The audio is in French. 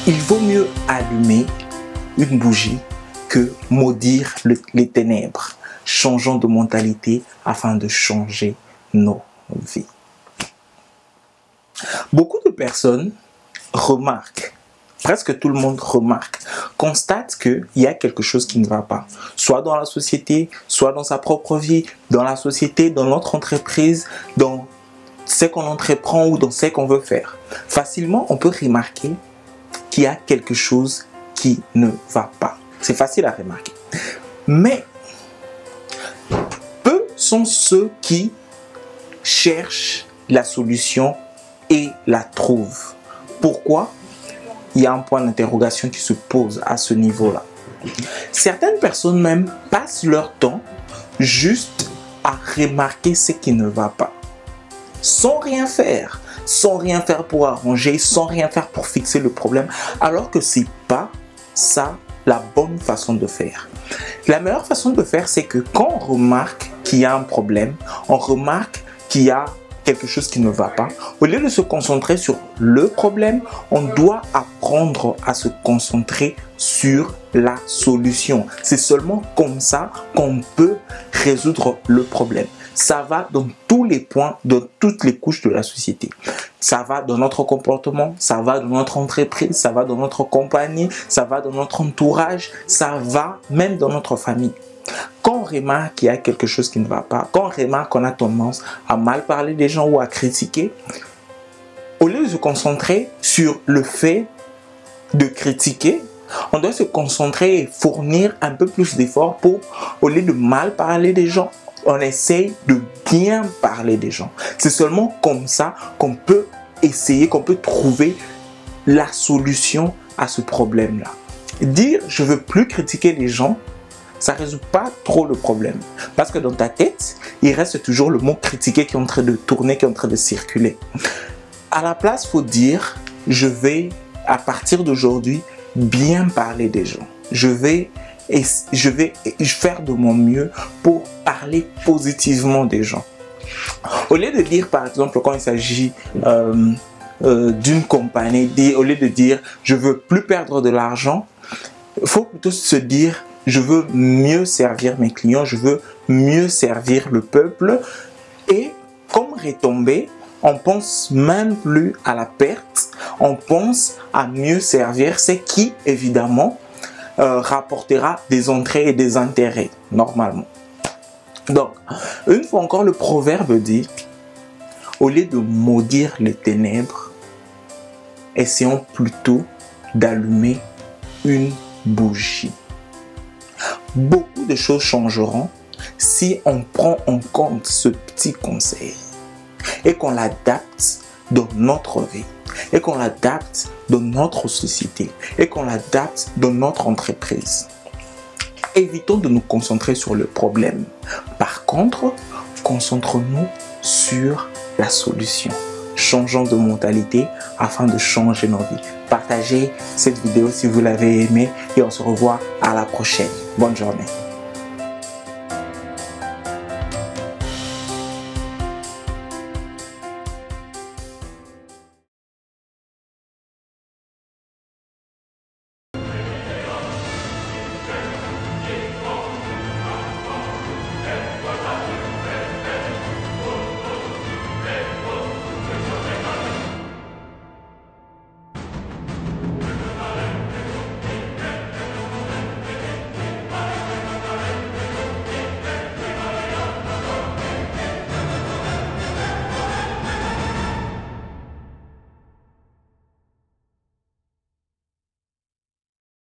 Il vaut mieux allumer une bougie que maudire les ténèbres. Changeons de mentalité afin de changer nos vies. Beaucoup de personnes remarquent, presque tout le monde remarque, constate qu'il y a quelque chose qui ne va pas. Soit dans la société, soit dans sa propre vie, dans la société, dans notre entreprise, dans ce qu'on entreprend ou dans ce qu'on veut faire. Facilement, on peut remarquer qu'il y a quelque chose qui ne va pas. C'est facile à remarquer. Mais peu sont ceux qui cherchent la solution et la trouvent. Pourquoi? Il y a un point d'interrogation qui se pose à ce niveau-là. Certaines personnes même passent leur temps juste à remarquer ce qui ne va pas. Sans rien faire pour arranger, sans rien faire pour fixer le problème, alors que c'est pas ça la bonne façon de faire. La meilleure façon de faire, c'est que quand on remarque qu'il y a un problème, on remarque qu'il y a quelque chose qui ne va pas, au lieu de se concentrer sur le problème, on doit apprendre à se concentrer sur la solution. C'est seulement comme ça qu'on peut résoudre le problème. Ça va dans tous les points, dans toutes les couches de la société. Ça va dans notre comportement, ça va dans notre entreprise, ça va dans notre compagnie, ça va dans notre entourage, ça va même dans notre famille. Quand on remarque qu'il y a quelque chose qui ne va pas, quand on remarque qu'on a tendance à mal parler des gens ou à critiquer, au lieu de se concentrer sur le fait de critiquer, on doit se concentrer et fournir un peu plus d'efforts pour, au lieu de mal parler des gens, on essaye de bien parler des gens. C'est seulement comme ça qu'on peut essayer, qu'on peut trouver la solution à ce problème-là. Dire « je ne veux plus critiquer les gens », ça ne résout pas trop le problème. Parce que dans ta tête, il reste toujours le mot critiquer qui est en train de tourner, qui est en train de circuler. À la place, il faut dire « je vais, à partir d'aujourd'hui, bien parler des gens. Je vais faire de mon mieux pour parler positivement des gens. » Au lieu de dire, par exemple, quand il s'agit d'une compagnie, au lieu de dire « je veux plus perdre de l'argent », il faut plutôt se dire « je veux mieux servir mes clients, je veux mieux servir le peuple ». Et comme retombée, on pense même plus à la perte, on pense à mieux servir, ce qui, évidemment, rapportera des entrées et des intérêts, normalement. Donc, une fois encore, le proverbe dit, au lieu de maudire les ténèbres, essayons plutôt d'allumer une bougie. Beaucoup de choses changeront si on prend en compte ce petit conseil et qu'on l'adapte dans notre vie, et qu'on l'adapte dans notre société, et qu'on l'adapte dans notre entreprise. Évitons de nous concentrer sur le problème. Par contre, concentrons-nous sur la solution. Changeons de mentalité afin de changer nos vies. Partagez cette vidéo si vous l'avez aimée et on se revoit à la prochaine. Bonne journée.